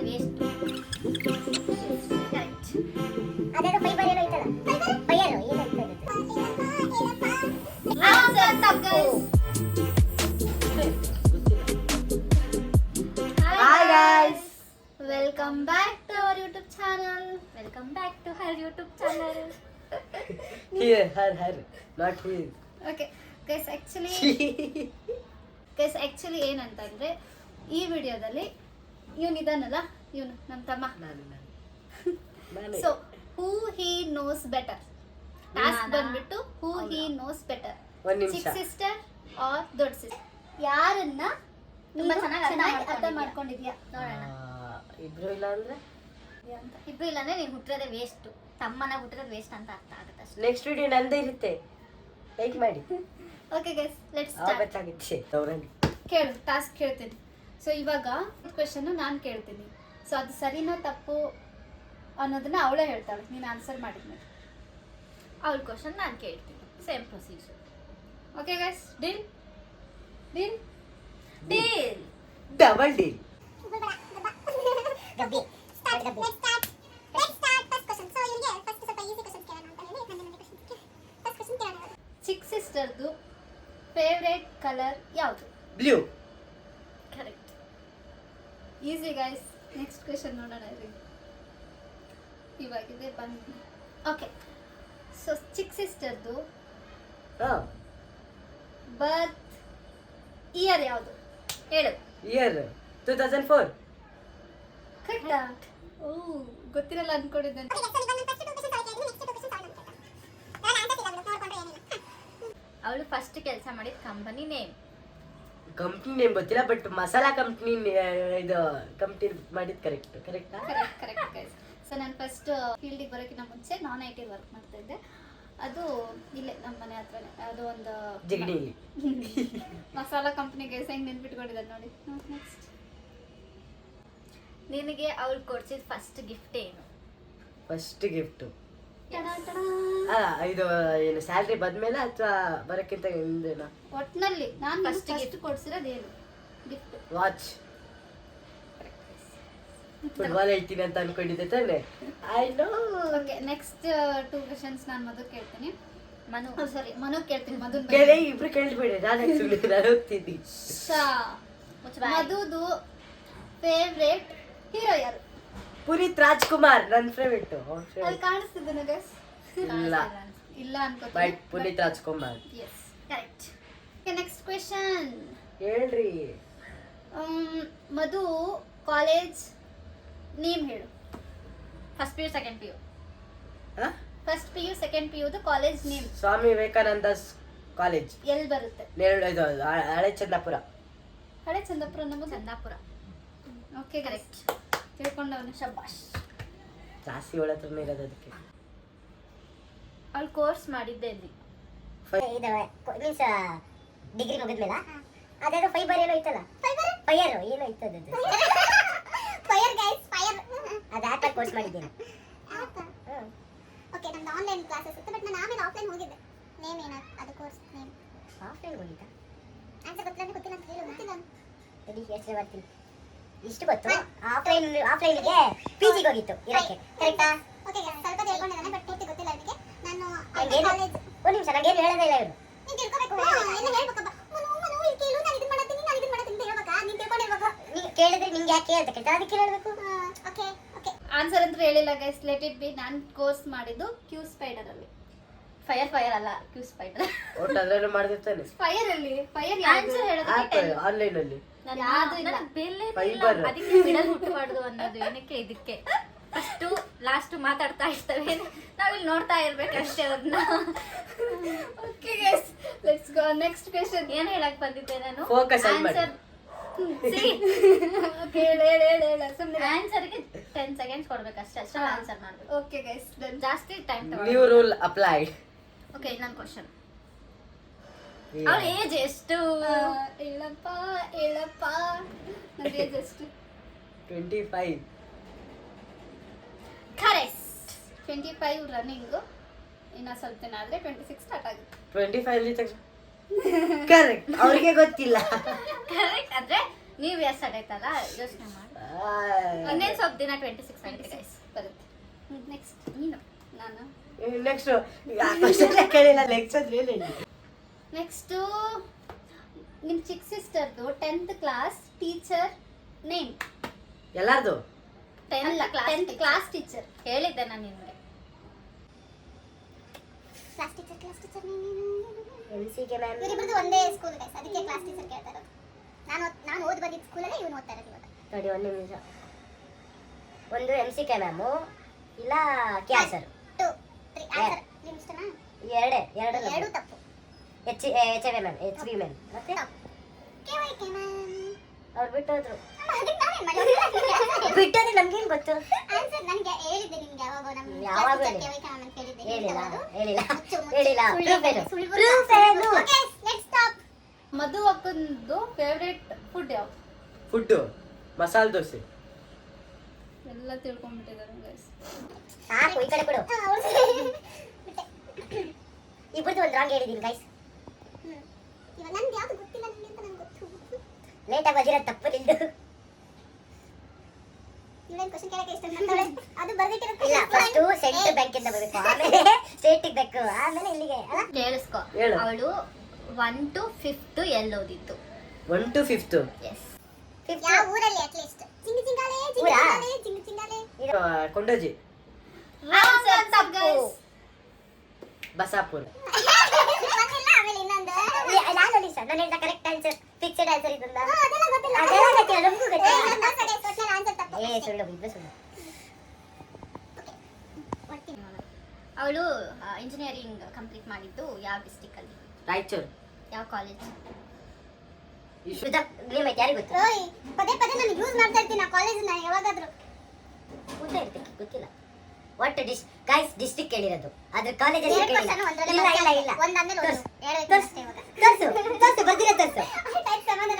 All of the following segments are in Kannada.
ವೇಸ್ಟ್. ಕರೆಕ್ಟ್. ಅದೇನೋ ಫೈಬರ್ ಏನೋ ಐತಲ್ಲ, ಫೈರ್ ಏನಂತ ಆನ್ಸರ್ ತಪ್ಪು. Hi guys. Welcome back to our YouTube channel. Welcome back to her YouTube channel. Here, her, not here. Okay, guys, actually ಏನಂತಂದ್ರೆ ಈ ವಿಡಿಯೋದಲ್ಲಿ ಇವನಿದಾನಲ್ಲ, ಇವನು ನನ್ನ ತಮ್ಮ. So who he knows better task ಬಂದ್ಬಿಟ್ಟು ಹೂ ಹಿ ನೋಸ್ ಬೆಟರ್, ಚಿಕ್ಕ ಸಿಸ್ಟರ್ ಆರ್ ದೊಡ್ಡ ಸಿಸ್ಟರ್, ಯಾರನ್ನ ತುಂಬಾ ಚೆನ್ನಾಗಿ ಅರ್ಥ ಮಾಡ್ಕೊಂಡಿದ್ಯಾ ನೋಡೋಣ. ಇಬ್ರು ಇಲ್ಲ ಅಂದ್ರೆ ಇಬ್ರು ಇಲ್ಲ ಅಂದ್ರೆ ನೀನು ಹುಟ್ಟಿರೋದೇ ವೇಸ್ಟ್, ತಮ್ಮನ ಹುಟ್ಟಿರೋದು ವೇಸ್ಟ್ ಅಂತ ಅರ್ಥ ಆಗುತ್ತೆ ಅಷ್ಟೇ. ನೆಕ್ಸ್ಟ್ ವಿಡಿಯೋ ನಂದೇ ಇರುತ್ತೆ, ಲೈಕ್ ಮಾಡಿ. Okay guys, let's start. ಕೇಳು, ಟಾಸ್ಕ್ ಕೇಳ್ತೀನಿ. ಸೊ ಇವಾಗ ಕ್ವೆಶನ್ ನಾನು ಕೇಳ್ತೀನಿ. ಸೊ ಅದು ಸರಿನೋ ತಪ್ಪು ಅನ್ನೋದನ್ನ ಅವಳೇ ಹೇಳ್ತಾಳೆ, ನೀನು ಆನ್ಸರ್ ಮಾಡಿದ್ಮೇಲೆ. ಅವಳ ಕ್ವಶನ್ ನಾನು ಕೇಳ್ತೀನಿ, same procedure. Okay guys, deal deal deal. Double deal. ಗಬ್ಬಿ start. Let's start. First question. So you get first ಸ್ವಲ್ಪ easy questions ಕೇಳೋಣ ಅಂತ ಹೇಳಿ ನನ್ನ question. First question ಕೇಳೋಣ. ಚಿಕ್ಕ ಸಿಸ್ಟರ್ದು ಫೇವ್ರೇಟ್ ಕಲರ್ ಯಾವುದು? Blue. Correct. Easy guys. Next question ನೋಡೋಣ ರೀ. ಇವಾಗಿದೆ ಬಂದು. ಓಕೆ, ಸೊ ಚಿಕ್ಕ ಸಿಸ್ಟರ್ದು ಬರ್ತ್ ಇಯರ್ ಯಾವುದು ಹೇಳು. ಇಯರ್ 2004. ಕರೆಕ್ಟಾ? ಓ, ಗೊತ್ತಿರಲ್ಲ ಅನ್ಕೊಂಡಿದ್ದೆ. Okay, so ನಾನು first two questions ಆಯ್ತು, next two questions ಅವಳು ಕೇಳ್ತಾಳೆ. ನಾನು ಆನ್ಸರ್ ಇಲ್ಲ ನೋಡ್ಕೊಂಡ್ರೆ ಏನಿಲ್ಲ. ಅವಳು ಫಸ್ಟ್ ಕೆಲಸ ಮಾಡಿದ ಕಂಪನಿ ನೇಮ್. ಕಂಪ್ನಿ ನೇಮ್ ಗೊತ್ತಿಲ್ಲ, ಬಟ್ ಮಸಾಲಾ ಕಂಪ್ನಿ ಇದು ಕಂಪ್ನಿ ಮಾಡಿದ್ ಕರೆಕ್ಟಾ? Correct guys. ಸೊ ನಾನು ಫಸ್ಟ್ ಫೀಲ್ಡಿಗೆ ಬರೋಕ್ಕಿಂತ ಮುಂಚೆ ನಾನ್ ಐ ಟಿ ವರ್ಕ್ ಮಾಡ್ತಾ ಇದ್ದೆ. ಅದು ಇಲ್ಲೇ ನಮ್ಮ ಮನೆ ಹತ್ರನೇ, ಅದು ಒಂದು ಜಿಗಣಿ. ಮಸಾಲಾ ಕಂಪ್ನಿಗೆ ಹೆಂಗೆ ನೆನ್ಪಿಟ್ಕೊಂಡಿದ್ದಾರೆ ನೋಡಿ. ನೆಕ್ಸ್ಟ್, ನಿನಗೆ ಅವಳು ಕೊಡ್ಸಿದ ಫಸ್ಟ್ ಗಿಫ್ಟ್ ಏನು? ಫಸ್ಟ್ ಗಿಫ್ಟ್ ಇದು ಏನು ಸ್ಯಾಲ್ರಿ ಬಂದ್ಮೇಲೆ ಅಥವಾ ಬರೋಕ್ಕಿಂತ ಹಿಂದೆನಾ? ಒಟ್ನಲ್ಲಿ ನಾನು First ಫಸ್ಟ್ ಕೊಡ್ಸಿರೋದು ಏನು ಗಿಫ್ಟ್? ವಾಚ್. ಫುಟ್ಬಾಲ್ ಹೇಳ್ತೀನಿ ಅಂತ ಅನ್ಕೊಂಡಿದ್ದೆ ತಾನೆ. I know. Okay, next two questions ನಾನು ಮಧು ಕೇಳ್ತೀನಿ. ಮನು. ಸಾರಿ, ಮನು ಕೇಳ್ತೀನಿ. ಮಧು ಕೇಳಿ, ಇಬ್ರು ಕೇಳ್ಬೇಡಿ, ನಾನು ಹೋಗ್ತೀನಿ. ಮಧುದು ಫೇವ್ರೇಟ್ ಹೀರೋ ಯಾರು? ಪುನೀತ್ ರಾಜ್ಕುಮಾರ್ ನನ್ನ ಫೇವ್ರೇಟ್. ಅಲ್ಲಿ ಕಾಣಿಸ್ತಿದ್ದೇನೆ ಗೈಸ್. ಇಲ್ಲ ಅನ್ಕೋತೀನಿ, but Puneeth Rajkumar. Yes correct. Okay, next question ಹೇಳ್ರಿ. ಮಧು ಕಾಲೇಜ್ ನೇಮ್ ಹೇಳು. First P U second P U. First P U second P ಯುದು college name. Swami Vivekananda college. ಎಲ್ಲಿ ಬರುತ್ತೆ? ಇದು ಹಳೆ ಚಂದಾಪುರ. ಹಳೆ ಚಂದಾಪುರ ನಮಗೆ. ಚಂದಾಪುರ. ಓಕೆ ಕರೆಕ್ಟ್, ತಿಳ್ಕೊಂಡವನು, ಶಬಾಷ್. ಜಾಸ್ತಿ ಒಳ ಹತ್ರನೇ ಇರೋದು ಅದಕ್ಕೆ. ಅವಳು ಕೋರ್ಸ್ ಮಾಡಿದ್ದೆ ಇಲ್ಲಿ. ಇದು ಮೀನ್ಸ್ ಡಿಗ್ರಿ ಮುಗಿದ್ಮೇಲ ಅದೇನೋ ಫೈಬರ್ ಏನೋ ಐತಲ್ಲ, ಫೈರ್ ಏನೋ ಐತದ, Fire guys, fire. ಅದು ಆ್ಯಪಲ್ಲಿ ಕೋರ್ಸ್ ಮಾಡಿದ್ದೀನಿ. ಓಕೆ, ನಮ್ದು ಆನ್ಲೈನ್ ಕ್ಲಾಸಸ್ ಇತ್ತು, ಬಟ್ ನಾನು ಆಮೇಲೆ ಆಫ್ಲೈನ್ ಹೋಗಿದ್ದೆ. ನೇಮ್ ಏನ ಅದು ಕೋರ್ಸ್ ನೇಮ್? ಆಫ್ಲೈನ್ ಹೋಗಿದ್ದ. ಆನ್ಸರ್ ಗೊತ್ತಿಲ್ಲ ಅಂತ ಹೇಳು. ಗೊತ್ತಿಲ್ಲ. ಸರಿ, ಯೋಚನೆ ಮಾಡ್ತೀನಿ. ಇಷ್ಟು ಗೊತ್ತು, ಆಫ್ಲೈನ್ಗೆ PG ಗೆ ಹೋಗಿತ್ತು ಇರಕ್ಕೆ. ಕರೆಕ್ಟಾ? ಓಕೆ, ಸ್ವಲ್ಪ ತಿಳ್ಕೊಂಡಿದ್ದಾನೆ, ಬಟ್ ಪೂರ್ತಿ ಗೊತ್ತಿಲ್ಲ ಅವನಿಗೆ. ನಾನು ನಂಗೇನು ಕಾಲೇಜ್ ಒಂದು ನಿಮಿಷ, ನಂಗೇನು ಹೇಳೋದೇ ಇಲ್ಲ ಇವರು. ನೀನು ತಿಳ್ಕೊಬೇಕು, ಎಲ್ಲ ಹೇಳ್ಬೇಕಪ್ಪ. ಮನು ಇಲ್ಲಿ ಕೇಳು, ನಾನು ಇದನ್ನ ಮಾಡ್ತೀನಿ ಅಂತ ಹೇಳ್ಬೇಕಾ? ನೀನು ತಿಳ್ಕೊಂಡಿರ್ಬೇಕು. ನೀವು ಕೇಳಿದ್ರೆ ನಿಂಗೆ ಯಾಕೆ ಅಂತ ಕೇಳ್ತಾ ಅದಕ್ಕೆ ಹೇಳಬೇಕು. ಓಕೆ ಓಕೆ, ಆನ್ಸರ್ ಅಂತ ಹೇಳಿಲ್ಲ ಗೈಸ್, ಲೆಟ್ ಇಟ್ ಬಿ. ನಾನು ಕೋರ್ಸ್ ಮಾಡಿದ್ದು ಕ್ಯೂ ಸ್ಪೈಡರ್ ಅಲ್ಲಿ. ಫೈರ್ ಅಲ್ಲ, ಕ್ಯೂ ಸ್ಪೈಡರ್. ಒಟ್ಟು ಅದ್ರಲ್ಲೂ ಮಾಡಿರ್ತಾನೆ. ಫೈರ್ ಅಲ್ಲಿ ಫೈರ್ ಆನ್ಸರ್ ಹೇಳೋದಕ್ಕೆ ಆನ್ಲೈನ್ ಅಲ್ಲಿ ಯಾವ್ದು ಇಲ್ಲ. Fiber. ಅದಕ್ಕೆ ಬಿಡಲ್ ಹುಟ್ಟಬಾರ್ದು ಅನ್ನೋದು ಏನಕ್ಕೆ ಇದಕ್ಕೆ. ಫಸ್ಟು ಲಾಸ್ಟ್ ಮಾತಾಡ್ತಾ ಇರ್ತವೆ, ನಾವಿಲ್ಲಿ ನೋಡ್ತಾ ಇರ್ಬೇಕಷ್ಟೇ ಅವ್ರನ್ನ. Okay guys, let's go next question. ಏನ್ ಹೇಳಕ್ ಬಂದಿದ್ದೆ ನಾನು? Focus on button. Answer. Okay, ಹೇಳ ಸುಮ್ಮನೆ. ಆನ್ಸರ್ಗೆ 10 ಸೆಕೆಂಡ್ಸ್ ಕೊಡ್ಬೇಕಷ್ಟೇ, ಅಷ್ಟೇ ಆನ್ಸರ್ ಮಾಡ್ಬೇಕು. ಓಕೆ ಗೈಸ್, ಜಾಸ್ತಿ time new rule applied. Okay, ನನ್ನ ಕ್ವಶನ್. ಅವಳ ಏಜ್ ಎಷ್ಟು? ಹೇಳಪ್ಪ ನನ್ನ ಏಜ್ ಎಷ್ಟು? 25. ಕರೆಕ್ಟ್. 25 ರನ್ನಿಂಗ್. ಇನ್ನು ಸ್ವಲ್ಪ ದಿನ ಆದರೆ 26 ಸ್ಟಾರ್ಟ್ ಆಗುತ್ತೆ. 25 ಅಲ್ಲಿ ತಕ್ಷಣ ಕರೆಕ್ಟ್, ಅವ್ರಿಗೆ ಗೊತ್ತಿಲ್ಲ. ಕರೆಕ್ಟ್ ಅಂದ್ರೆ ನೀವು ಎಷ್ಟು ಆಗೈತಲ್ಲ ಯೋಚನೆ ಮಾಡಿ. ಇನ್ನೇನು ಸ್ವಲ್ಪ ದಿನ 26 ಆಗುತ್ತೆ ಗೈಸ್. ಬರುತ್ತೆ. ನೆಕ್ಸ್ಟ್ ನೀನು. ನಾನು ನೆಕ್ಸ್ಟ್ ಕೇಳಿಲ್ಲ. ನೆಕ್ಸ್ಟ್ ಅಂದ್ರೆ ಏನು ಹೇಳಿ? ನೆಕ್ಸ್ಟು ನಿಮ್ಮ ಚಿಕ್ಕ ಸಿಸ್ಟರ್ದು 10th ಕ್ಲಾಸ್ ಟೀಚರ್ ನೇಮ್. ಎಲ್ಲಾರ್ದು 10th ಕ್ಲಾಸ್ ಟೀಚರ್ ಹೇಳಿದ್ದೆ ನಾನು ನಿಮಗೆ. Class teacher MCK ma'am. ಇವರಿಬ್ರದ್ದು ಒಂದೇ ಸ್ಕೂಲ್ ಗೈಸ್, ಅದಕ್ಕೆ ಕ್ಲಾಸ್ ಟೀಚರ್ ಕೇಳ್ತಾ ಇರೋದು. ನಾನು ಓದಿ ಬಂದಿದ್ದ ಸ್ಕೂಲಲ್ಲಿ ಇವನು ಓದ್ತಾ ಇರೋದು ಇವಾಗ. ನೋಡಿ ಒಂದು ನಿಮಿಷ. ಒಂದು MCK ಮ್ಯಾಮು ಇಲ್ಲ KR ಸರ್. 2 3 ಆನ್ಸರ್ ನಿಮ್ಮ ಇಷ್ಟನಾ? ಎರಡು ತಪ್ಪು. HV ಮ್ಯಾಮ್ ಮತ್ತೆ KYK ಮ್ಯಾಮ್ ಅವ್ರು ಬಿಟ್ಟೋದ್ರು. ಅದಕ್ಕೆ ನಾನೇನ್ ಮಾಡೋದು? ಬಿಟ್ಟೋದ್ರೆ ನಮ್ಗೇನ್ ಗೊತ್ತು? ಆನ್ಸರ್ ನನಗೆ ಹೇಳಿದ್ದೆ ನಿಮ್ಗೆ ಯಾವಾಗ ನಮ್ಮ ಯಾವಾಗ ಕ್ಲಾಸ್ ಟೀಚರ್ KYK ಮ್ಯಾಮ್ ಅಂತ ಹೇಳಿದ್ದೆ. ಹೇಳಿಲ್ಲ ಮುಚ್ಚು. Proof ಏನು? Okay let's stop. ಮಧು ಅಕ್ಕಂದು ಫೇವ್ರೇಟ್ ಫುಡ್ ಯಾವುದು? ಫುಡ್ಡು ಮಸಾಲೆ ದೋಸೆ. ಎಲ್ಲ ತಿಳ್ಕೊಂಡ್ಬಿಟ್ಟಿದ್ದಾರೆ ಗೈಸ್. ಸಾಕು, ಈ ಕಡೆ ಕೊಡು. ಇಬ್ಬರದು ಒಂದು ರಾಂಗ್ ಹೇಳಿದೀನಿ ಗೈಸ್. ಇವಾಗ ನಂದು ಯಾವುದು ಗೊತ್ತಿಲ್ಲ ನನಗೆ ಅಂತ ನಂಗೆ ಗೊತ್ತು. ಲೇಟಾಗಿ ಬದಿರೋದು ತಪ್ಪು ನಿಂದು. ಇವಳೇನು ಕ್ವಶನ್ ಕೇಳಕ್ಕೆ ಇಷ್ಟ ಮಾಡ್ತಾಳೆ? ಅದು ಬರ್ದಿಟ್ಟಿರೋದು ಇಲ್ಲ, ಫಸ್ಟು ಸೆಂಟ್ರಲ್ ಬ್ಯಾಂಕ್ ಇಂದ ಬರಬೇಕು, ಆಮೇಲೆ ಸ್ಟೇಟಿಗೆ ಬೇಕು, ಆಮೇಲೆ ಇಲ್ಲಿಗೆ ಅಲ್ಲ. ಕೇಳಿಸ್ಕೊ. ಹೇಳು. ಅವಳು 1 to 5th ಎಲ್ಲಿ ಓದಿತ್ತು? 1 to 5th. ಎಸ್. ಯಾವ ಊರಲ್ಲಿ ಅಟ್ಲೀಸ್ಟ್? ಜಿಂಗ ಜಿಂಗಾಲೆ ಜಿಂಗ ಜಿಂಗಾಲೆ. ಕೊಂಡೋಜಿ. ಆನ್ಸರ್ ತಪ್ಪು. ಬಸಾಪುರ. ಗೊತ್ತಿಲ್ಲ. ಆಮೇಲೆ ಇನ್ನೊಂದು ನಾನು ನೋಡಿ ಸರ್, ನಾನು ಹೇಳಿದ ಕರೆಕ್ಟ್ ಆನ್ಸರ್, ಫಿಕ್ಸ್ಡ್ ಆನ್ಸರ್ ಇದನ್ನ. ಅದೆಲ್ಲ ಗೊತ್ತಿಲ್ಲ. ಅದೆಲ್ಲ ಗೊತ್ತಿಲ್ಲ, ನಮಗೂ ಗೊತ್ತಿಲ್ಲ. ಆನ್ಸರ್ ತಪ್ಪು. ಸುಳ್ಳು, ಇಬ್ಬರು ಸುಳ್ಳು. ಅವಳು ಇಂಜಿನಿಯರಿಂಗ್ ಕಂಪ್ಲೀಟ್ ಮಾಡಿದ್ದು ಯಾವ ಡಿಸ್ಟಿಕ್ ಅಲ್ಲಿ? ರಾಯಚೂರು. ಯಾವ ಕಾಲೇಜ್? ನೇಮ್ ಐತೆ ಯಾರಿಗೆ ಗೊತ್ತು? ಓಯ್ ಪದೇ ನಾನು ಯೂಸ್ ಮಾಡ್ತಾ ಇರ್ತೀನಿ ಆ ಕಾಲೇಜ್ನ ಯಾವಾಗಾದ್ರೂ. ಗೊತ್ತೇ ಇರ್ತಕ್ಕೆ ಗೊತ್ತಿಲ್ಲ. ಒಟ್ಟು ಗೈಸ್ ಡಿಸ್ಟ್ರಿಕ್ಟ್ ಕೇಳಿರೋದು, ಅದ್ರ ಕಾಲೇಜ್ ಹೆಸರು ಎರಡು ಕೇಳಿಲ್ಲ. ಕ್ವಶ್ಚನ್ ಒಂದರಲ್ಲಿ ಇಲ್ಲ ಒಂದಾದ್ಮೇಲೆ ಒಂದು. ಎರಡು ತೋರ್ಸು. ಅಷ್ಟೇ ಇವಾಗ. ತೋರ್ಸು ಬರ್ದಿರೋ ತೋರ್ಸು. ಟೈಪ್ ಸಂಬಂಧ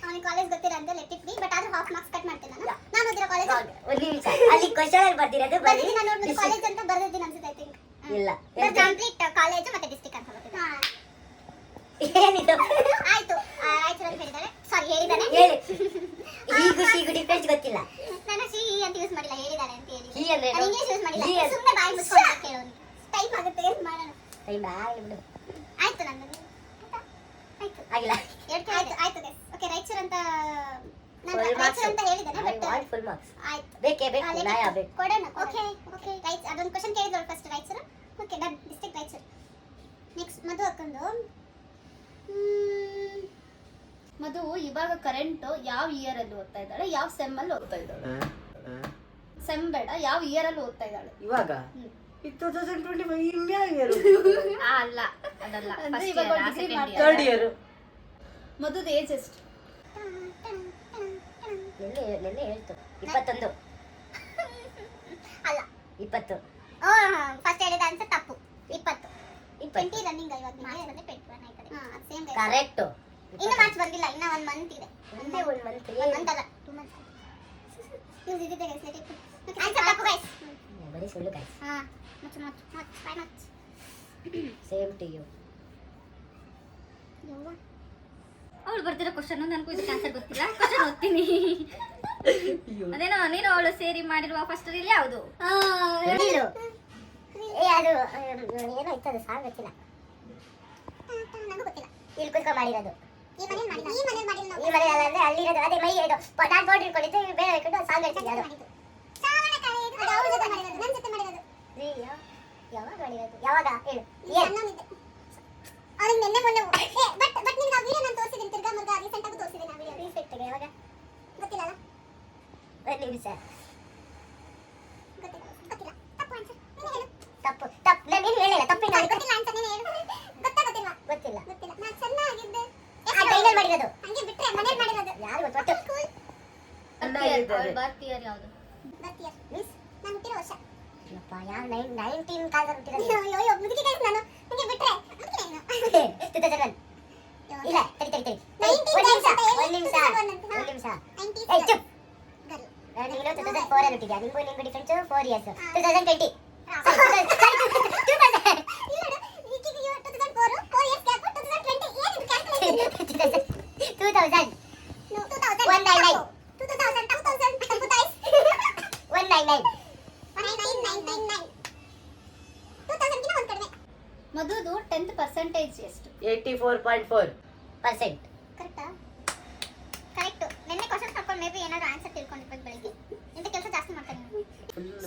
ಅವನಿಗೆ ಕಾಲೇಜ್ ಗೊತ್ತಿಲ್ಲ ಅಂತ ಲೆಟ್ ಇಟ್ ಬಿ. ಬಟ್ ಆದ್ರೂ ಹಾಫ್ ಮಾರ್ಕ್ಸ್ ಕಟ್ ಮಾಡ್ತೀನಿ ನಾನು ಓದಿರೋ ಕಾಲೇಜ್. ಒಂದು ನಿಮಿಷ, ಅಲ್ಲಿ ಕ್ವಶನ್ ಅಲ್ಲಿ ಬರ್ದಿರೋದು ಬರೀ ಬರ್ದಿದ್ದೀನಿ ನಾನು ನೋಡ್ಬೋದು ಕಾಲೇಜ್ ಅಂತ ಬರ್ದಿದ್ದೀನಿ ಅನ್ಸುತ್ತೆ ಐ ಥಿಂಕ್. ಇಲ್ಲ ಕಂಪ್ಲೀಟ್ ಕಾಲೇಜು ಮತ್ತೆ ಡಿಸ್ಟ್ರಿಕ್ಟ್ ಅಂತ ಗೊತ್ತಿಲ್ಲ. ಏನಿದು? ಆಯ್ತು ರಾಯಚೂರು ಅಂತ ಹೇಳಿದಾರೆ. ಸಾರಿ ಹೇಳಿದಾನೆ. ಹೇಳಿ. ಹೀಗೂ ಡಿಫ್ರೆನ್ಸ್ ಗೊತ್ತಿಲ್ಲ. ನಾನು ಸಿ ಅಂತ ಯೂಸ್ ಮಾಡಿಲ್ಲ, ಹೇಳಿದಾರೆ ಅಂತ ಹೇಳಿ. ಹೀ ಅಂದ್ರೆ ನಾನು ಇಂಗ್ಲಿಷ್ ಯೂಸ್ ಹೀ ಮಾಡಿಲ್ಲ. ಅಂದ್ರೆ- ಸುಮ್ಮನೆ ಬಾಯಿ ಮುಚ್ಕೊಂಡು ಕೇಳೋನು. ಟೈಪ್ ಆಗುತ್ತೆ ಏನು ಮಾಡೋಣ. ಟೈಮ್ ಆಗಲಿ ಬಿಡು. ಆಯ್ತು ನಂದು. ಆಯ್ತು ಆಗಿಲ್ಲ. ಆಯ್ತು ಓಕೆ ರಾಯಚೂರು ಅಂತ ನಾನು Full marks. ರಾಯಚೂರು ಅಂತ ಹೇಳಿದಾನೆ I but want full marks. ಆಯ್ತು ಬೇಕೇ ಬೇಕು, ನ್ಯಾಯ ಬೇಕು. ಕೊಡೋಣ. ಓಕೆ ರೈಟ್ ಅದೊಂದು ಕ್ವಶನ್ ಕೇಳಿದ್ರು first Raichur. Okay done. District Raichur. Next Madhu ಅಕ್ಕಂದು ಮಧು ಇವಾಗ ಕರೆಂಟ್ ಯಾವ ಇಯರ್ ಅಲ್ಲಿ ಓದ್ತಾ ಇದ್ದಾಳೆ, ಯಾವ ಸೆಮ್ ಅಲ್ಲಿ ಓದ್ತಾ ಇದ್ದಾಳೆ? ಸೆಮ್ ಬೇಡ, ಯಾವ ಇಯರ್ ಅಲ್ಲಿ ಓದ್ತಾ ಇದ್ದಾಳೆ ಇವಾಗ 2025 ಇಂಡಿಯಾ ಇಯರ್. ಅಲ್ಲ ಅದಲ್ಲ. ಅಂದ್ರೆ First ಇವಾಗ year, degree second ಮಾಡ್ತಾ year. 3rd year. ಮಧುದ ಏಜ್ ಎಷ್ಟು? ನೆನ್ನೆ ಹೇಳ್ತು 21. ಅಲ್ಲ 20. ಫಸ್ಟ್ ಹೇಳಿದ ಆನ್ಸರ್ ತಪ್ಪು. 20 ರನ್ನಿಂಗ್ ಇವಾಗ ಮಾರ್ಚ್ ಬಂದ್ರೆ 21 ಆಯ್ತದೆ. Same correct. ಇನ್ನು ಮಾರ್ಚ್ ಬಂದಿಲ್ಲ, ಇನ್ನ 1 ಮಂತ್ ಇದೆ. ಒಂದೇ ಒಂದು ಮಂತ್. 1 ಮಂತ್ ಅಲ್ಲ 2 ಮಂತ್ಸ್. ಯೂಸ್ ಇದಿದೆ ಗೈಸ್ ಲೆಟ್ ಇಟ್. ಆನ್ಸರ್ ತಪ್ಪು ಗೈಸ್. ಬರೀ ಸುಳ್ಳು guys. Much same to you. ಅವಳು ಬರ್ತಿರೋ ಕ್ವಶನ್ ನನಗೂ ಇದಕ್ಕೆ ಆನ್ಸರ್ ಗೊತ್ತಿಲ್ಲ. ಕ್ವಶನ್ ಓದ್ತೀನಿ. ಅದೇನೋ ನೀನು ಅವಳು ಸೇರಿ ಮಾಡಿರುವ ಫಸ್ಟ್ ರೀಲ್ ಯಾವುದು? ನೀನು ಅದು ಏನೋ ಇತ್ತು, ಅದು ಸಾಂಗ್ ಗೊತ್ತಿಲ್ಲ. ನನಗೂ ಗೊತ್ತಿಲ್ಲ. ಇಲ್ಲಿ ಕುತ್ಕೊಂಡು ಮಾಡಿರೋದು. ಈ ಮನೇಲಿ ಮಾಡಿಲ್ಲ. ಈ ಮನೇಲಿ ಮಾಡಿಲ್ಲ ಈ ಮನೆ ಅಂದ್ರೆ ಅಲ್ಲಿರೋದು ಅದೇ ಮೈ ಇದು ನಾನು ಬೋರ್ಡ್ ಇಟ್ಕೊಂಡಿದ್ದು ಬೇರೆ ಇಟ್ಕೊಂಡು ಸಾಂಗ್ ಹೇಳ್ತಿದ್ದೆ. ಅದು ಶ್ರಾವಣ ಕಳೆ ಇದು ಅದು ಅವ್ರ ಜೊತೆ ಮಾಡಿರೋದು, ನನ್ನ ಜೊತೆ ಮಾಡಿರೋದು. ಯಾವಾಗ ಮಾಡಿರೋದು? ಯಾವಾಗ ಹೇಳು. ಈ ಸಣ್ಣವನಿದ್ದೆ. ಅವ್ನಿಗೆ ನೆನ್ನೆ ಮೊನ್ನೆ ಬಟ್ ನಿಮ್ಗೆ ಆ ವಿಡಿಯೋ ನಾನು ತೋರಿಸಿದ್ದೀನಿ, ತಿರ್ಗಾ ಮರ್ಗ ರೀಸೆಂಟ್ ಆಗಿ ತೋರಿಸಿದ್ದೀನಿ ಆ ವಿಡಿಯೋ. ರೀಸೆಂಟ್ಗೆ ಯಾವಾಗ? ಗೊತ್ತಿಲ್ಲ ಅಲ್ಲ? ಒಂದು ನಿಮಿಷ. ಗೊತ್ತಿಲ್ಲ. ತಪ್ಪು ಆನ್ಸರ್. ನೀನೇ ಹೇಳು. ತಪ್ಪು ನಾನು ಏನು ಹೇಳಿಲ್ಲ. ತಪ್ಪಿನ ಗೊತ್ತಿಲ್ಲ ಆನ್ಸರ್ ನೀನೇ ಹೇಳು. ಗೊತ್ತಿಲ್ವಾ? ಗೊತ್ತಿಲ್ಲ. ನಾನು ಚೆನ್ನಾಗಿದ್ದೆ. ಆ ಟೈಲರ್ ಮಾಡಿರೋದು ಹಂಗೆ ಬಿಟ್ರೆ ಮನೇಲಿ ಮಾಡಿರೋದು. ಯಾರು ಗೊತ್ತು? ಸ್ಕೂಲ್ ಅವಳ ಬರ್ತ್ ಇಯರ್ ಯಾವುದು? ಬರ್ತೀಯ ಮಿಸ್ ನಾನು ಹುಟ್ಟಿರೋ ವರ್ಷ. ಅಪ್ಪ ಯಾರು 19 ಕಾಲದಲ್ಲಿ ಹುಟ್ಟಿರೋದು? ಅಯ್ಯೋ ಮುದುಕಿ ಗೈಸ್ ನಾನು. ಹಂಗೆ ಬಿಟ್ರೆ ಮುದುಕಿ ನಾನು. 2001. ಇಲ್ಲ ತಡಿ. 19 ಒಂದು ನಿಮಿಷ. ಏಯ್ ಚುಪ್. ನೀನು 2004 ಅಲ್ಲಿ ಹುಟ್ಟಿದ್ಯಾ? ನಿಂಗೂ ಡಿಫ್ರೆನ್ಸ್ 4 ಇಯರ್ಸ್. 2020. ಇಲ್ಲ ಈಕಿಗೆ 2004 4 ಇಯರ್ಸ್ ಗ್ಯಾಪ್ 2020 ಏನು 2000. No, 2000. 199. 2000. 2000. Guys. 199. 19999. 2000 ಗಿನ ಒಂದು ಕಡಿಮೆ. ಮಧುದು 10th ಪರ್ಸೆಂಟೇಜ್ ಎಷ್ಟು? 84.4%. ಕರೆಕ್ಟಾ? ಕರೆಕ್ಟ್. ನೆನ್ನೆ ಕ್ವಶನ್ಸ್ ಹಾಕೊಂಡು ಮೇ ಬಿ ಏನಾದ್ರು ಆನ್ಸರ್ ತಿಳ್ಕೊಂಡಿರ್ಬೇಕು ಬೆಳಿಗ್ಗೆ. ಇಂಥ ಕೆಲಸ ಜಾಸ್ತಿ ಮಾಡ್ತಾರೆ ನೀವು.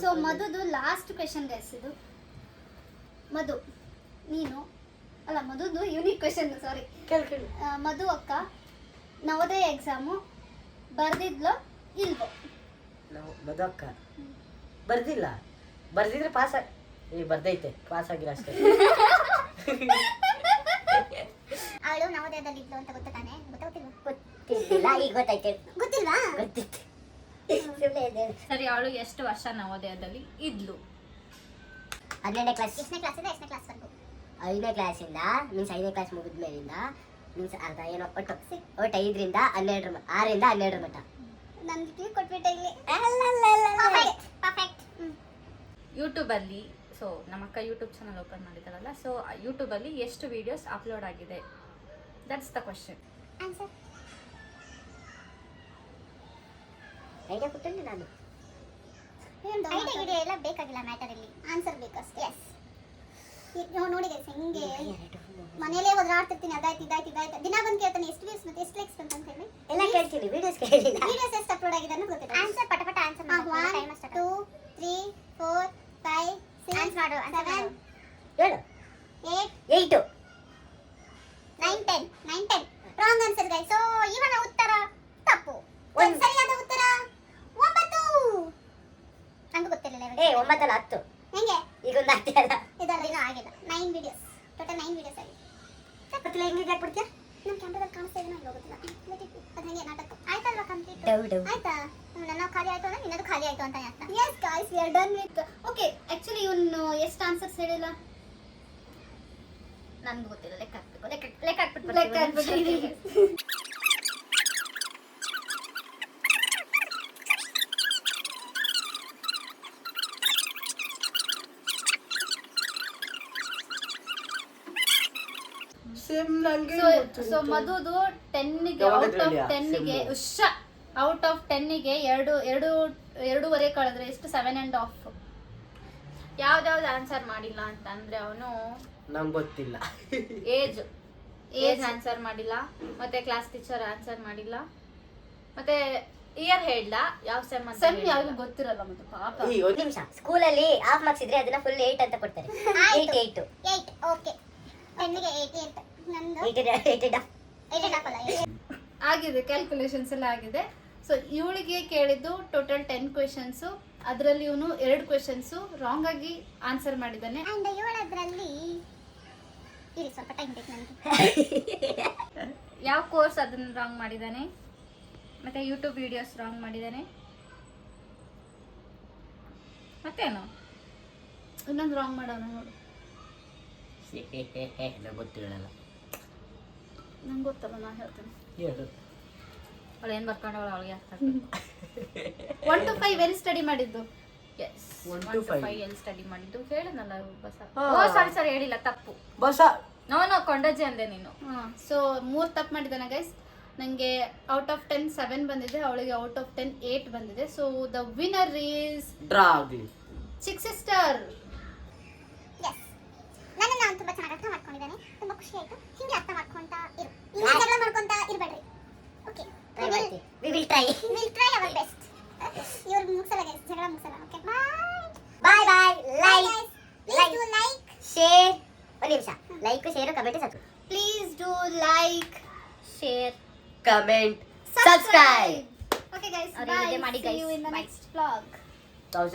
ಸೊ ಮಧುದು ಲಾಸ್ಟ್ ಕ್ವೆಶನ್ ಗೈಸ್ ಇದು. ಮಧು ನೀನು ಅಲ್ಲ ಮಧುದು ಯೂನಿಕ್ ಕ್ವೆಶನ್ ಸಾರಿ. ಕೇಳ್ಕೊಳ್ಳಿ. ಮಧು ಅಕ್ಕ ನವೋದಯ ಎಕ್ಸಾಮು ಬರ್ದಿದ್ಲೋ ಇಲ್ವೋ? ನಾವು ಮಧುಕ್ಕ ಬರ್ದಿಲ್ಲ. ಬರ್ದಿದ್ರೆ ಪಾಸ್ ಈಗ ಬರ್ದೈತೆ, ಪಾಸ್ ಆಗಿಲ್ಲ ಅಷ್ಟೇ. ಅವಳು ನವೋದಯದಲ್ಲಿ ಇದ್ಲು ಅಂತ ಗೊತ್ತಾ ತಾನೆ? ಗೊತ್ತಾಗ್ತಿಲ್ವಾ? ಗೊತ್ತಿಲ್ಲ, ಈಗ ಗೊತ್ತಾಯ್ತು. ಗೊತ್ತಿಲ್ವಾ? ಗೊತ್ತಿತ್ತು. ಸುಮ್ಮನೆ ಇದೆ. ಸರಿ, ಅವಳು ಎಷ್ಟು ವರ್ಷ ನವೋದಯದಲ್ಲಿ ಇದ್ಲು? 12ನೇ ಕ್ಲಾಸ್. ಎಷ್ಟನೇ ಕ್ಲಾಸಿಂದ ಎಷ್ಟನೇ ಕ್ಲಾಸ್ವರೆಗೂ? 5ನೇ ಕ್ಲಾಸಿಂದ ಮೀನ್ಸ್ 5ನೇ ಕ್ಲಾಸ್ ಮುಗಿದ ಮೇಲಿಂದ ಮೀನ್ಸ್ ಅರ್ಧ ಏನೋ ಒಟ್ಟು 5ರಿಂದ 12 6ರಿಂದ 12 ಮಟ್ಟ. ನನ್ಗೆ ಕ್ಯೂ ಕೊಟ್ಬಿಟ್ಟೆ ಇಲ್ಲಿ. ಪರ್ಫೆಕ್ಟ್. ಯೂಟ್ಯೂಬಲ್ಲಿ, ಸೊ ನಮ್ಮ ಅಕ್ಕ ಯೂಟ್ಯೂಬ್ ಚಾನಲ್ ಓಪನ್ ಮಾಡಿದಾರಲ್ಲ, ಸೊ ಯೂಟ್ಯೂಬಲ್ಲಿ ಎಷ್ಟು ವಿಡಿಯೋಸ್ ಅಪ್ಲೋಡ್ ಆಗಿದೆ? That's the question. Answer. Idea ಕೊಟ್ಟೆ ನಾನು. ಐಡಿಯಾ ಎಲ್ಲ ಬೇಕಾಗಿಲ್ಲ, ಮ್ಯಾಟರ್ ಇಲ್ಲಿ ಆನ್ಸರ್ ಬೇಕಷ್ಟೇ. ಎಸ್. ಈಗ ನೋಡಿ ಗೈಸ್ ಹಿಂಗೆ ಮನೇಲೇ ಓಡಾಡ್ತಿರ್ತೀನಿ, ಅದಾಯ್ತು ಇದಾಯ್ತು ದಿನ ಬಂದು ಕೇಳ್ತಾನೆ ಎಷ್ಟು ವ್ಯೂಸ್ ಮತ್ತೆ ಎಷ್ಟು ಲೈಕ್ಸ್ ಬಂತ ಅಂತ ಹೇಳಿ. ಎಲ್ಲ ಕೇಳ್ತೀನಿ, ವಿಡಿಯೋಸ್ ಕೇಳಿಲ್ಲ. ವಿಡಿಯೋಸ್ ಎಷ್ಟು ಅಪ್ಲೋಡ್ ಆಗಿದೆ ಅನ್ನೋದು ಗೊತ್ತಿಲ್ಲ. ಆನ್ಸರ್ ಪಟ ಆನ್ಸರ್ ಮಾಡಿ. 1 2 3 4 5 6 ಆನ್ಸರ್ ಮಾಡು. 7 ಹೇಳು. 8 8 9 10 9 10 ರಾಂಗ್ ಆನ್ಸರ್ ಗೈಸ್. ಸೊ ಇವನ ಉತ್ತರ ತಪ್ಪು. ಸರಿಯಾದ ಉತ್ತರ 9. ನಂಗೆ ಗೊತ್ತಿರಲಿಲ್ಲ. 9 ಅಲ್ಲ 10. ಹೆಂಗೆ ಈಗ ಒಂದು ಆಗ್ತಿಲ್ಲ. ಇದರಲ್ಲಿ ಆಗಿಲ್ಲ. 9 ವಿಡಿಯೋಸ್ ಟೋಟಲ್ 9 ವಿಡಿಯೋಸ್ ಆಗಿದೆ. ಗೊತ್ತಿಲ್ಲ, ಹೆಂಗೆ ಹಾಕ್ಬಿಡ್ತೀಯ? ನಮ್ಮ ಕ್ಯಾಮ್ರಾದಲ್ಲಿ ಕಾಣಿಸ್ತಾ ಇದೆಯೋ ಇಲ್ವೋ ಗೊತ್ತಿಲ್ಲ. ಅದು ಹೆಂಗೆ ನಾಟಕ ಆಯ್ತಲ್ವಾ ಕಂಪ್ಲೀಟ್? ಡೌ ಆಯ್ತಾ? ನನ್ನ ಖಾಲಿ ಆಯ್ತು ಅಂದ್ರೆ ನಿನ್ನದು ಖಾಲಿ ಆಯ್ತು ಅಂತ ಅರ್ಥ. Yes guys, we are done with. Okay, actually ಇವನು ಎಷ್ಟು ಆನ್ಸರ್ಸ್ ಹೇಳಿಲ್ಲ? ನನ್ಗೆ ಗೊತ್ತಿಲ್ಲ, ಲೆಕ್ಕ ಹಾಕ್ಬೇಕು. ಲೆಕ್ಕ ಹಾಕ್ಬಿಟ್ಟಿದ್ದೀನಿ. ಸೇಮ್ ನಂಗೆ ಸೊ ಮಧುದು 10ಗೆ ಯಾವಾಗ ಔಟ್ ಆಫ್ ತಿಳಿಯಾ? 10ಗೆ ಔಟ್ ಆಫ್ 10ಗೆ 2.5 ಕಳೆದ್ರೆ ಎಷ್ಟು? 7.5. ಯಾವ್ದಾವ್ದು ಆನ್ಸರ್ ಮಾಡಿಲ್ಲ ಅಂತ ಅಂದ್ರೆ ಅವನು ನಂಗೆ ಗೊತ್ತಿಲ್ಲ. ಏಜ್ ಆನ್ಸರ್ ಮಾಡಿಲ್ಲ, ಮತ್ತೆ ಕ್ಲಾಸ್ ಟೀಚರ್ ಆನ್ಸರ್ ಮಾಡಿಲ್ಲ, ಮತ್ತೆ ಇಯರ್ ಹೇಳ್ದ, ಯಾವ ಸೆಮ್ ಅಂತ ಸೆಮ್ ಯಾರಿಗೂ ಗೊತ್ತಿರಲ್ಲ ಮತ್ತೆ ಪಾಪ. ಈ ಒಂದು ನಿಮಿಷ, ಸ್ಕೂಲಲ್ಲಿ ಹಾಫ್ ಮಾರ್ಕ್ಸ್ ಇದ್ರೆ ಅದನ್ನ ಫುಲ್ 8 ಅಂತ ಕೊಡ್ತಾರೆ. 8 8 ಓಕೆ. 10ಗೆ 8 ನಂದು 8 8 ಹಾಕಲ್ಲ. ಆಗಿದೆ, ಕ್ಯಾಲ್ಕುಲೇಷನ್ಸ್ ಎಲ್ಲ ಆಗಿದೆ. ಸೊ ಇವಳಿಗೆ ಕೇಳಿದ್ದು ಟೋಟಲ್ 10 ಕ್ವೆಶನ್ಸು. ಅದರಲ್ಲಿ ಇವನು 2 ಕ್ವೆಶನ್ಸು ರಾಂಗ್ ಆಗಿ ಆನ್ಸರ್ ಮಾಡಿದ್ದಾನೆ. ಅಂಡ್ 7ರಲ್ಲಿ ಇರಿ ಸ್ವಲ್ಪ ಟೈಮ್ ಬೇಕು ನನಗೆ. ಯಾವ ಕೋರ್ಸ್ ಅದನ್ನ ರಾಂಗ್ ಮಾಡಿದ್ದಾನೆ, ಮತ್ತೆ ಯೂಟ್ಯೂಬ್ ವಿಡಿಯೋಸ್ ರಾಂಗ್ ಮಾಡಿದ್ದಾನೆ, ಮತ್ತೇನು ಇನ್ನೊಂದು ರಾಂಗ್ ಮಾಡೋಣ ನೋಡು. ನಂಗೆ ಗೊತ್ತಿರಲ್ಲ. ನಂಗೆ ಗೊತ್ತಲ್ಲ, ನಾನು ಹೇಳ್ತೇನೆ. ಹೇಳು. ಅವಳು ಏನು ಬರ್ಕೊಂಡವಳು ಅವಳಿಗೆ ಅರ್ಥ 1 to 5 ಎಲ್ಲಿ ಸ್ಟಡಿ ಮಾಡಿದ್ದು? ಎಸ್ 1 1 to to 5 5 ಎಲ್ಲಿ ಸ್ಟಡಿ ಮಾಡಿದ್ದು ಹೇಳಿದ್ನಲ್ಲ ಬಸ. ಹಾ. ಓ ಸಾರಿ ಹೇಳಿಲ್ಲ, ತಪ್ಪು. ಬಸ ನೋ ಕೊಂಡಜ್ಜಿ ಅಂದೆ ನೀನು. ಸೊ 3 ತಪ್ಪು ಮಾಡಿದ್ದಾನೆ ಗೈಸ್. ನನಗೆ ಔಟ್ ಆಫ್ 10 7 ಬಂದಿದೆ, ಅವಳಿಗೆ ಔಟ್ ಆಫ್ 10 8 ಬಂದಿದೆ. So the winner is draw ಆಗಲಿ. ಚಿಕ್ ಸಿಸ್ಟರ್. ಎಸ್, ನನ್ನನ್ನು ನಾನು ತುಂಬ ಚೆನ್ನಾಗಿ ಅರ್ಥ ಮಾಡ್ಕೊಂಡಿದ್ದಾನೆ. ತುಂಬ ಖುಷಿ ಆಯಿತು. ಹಿಂಗೆ ಅರ್ಥ ಮಾಡ್ಕೊತಾ ಇರು, ಹಿಂಗೆ ಜಗಳ ಮಾಡ್ಕೊತಾ ಇರಬೇಡ್ರಿ. ಓಕೆ, ಟ್ರೈ ಮಾಡ್ತೀವಿ. We will try. Will try our best. ಇವ್ರು ಮುಗಿಸಲ್ಲ ಗೈಸ್, ಜಗಳ ಮುಗಿಸಲ್ಲ. Okay, bye bye. Like please do like, share. ಒಂದು ನಿಮಿಷ, ಲೈಕ್ ಶೇರ್ ಕಮೆಂಟ್ ಸಾಕು. Please do like, share, comment, subscribe. Okay guys, ಅವ್ರಿಗೆ bye. ಮಾಡಿ See guys. you in the Bye. next vlog. 1000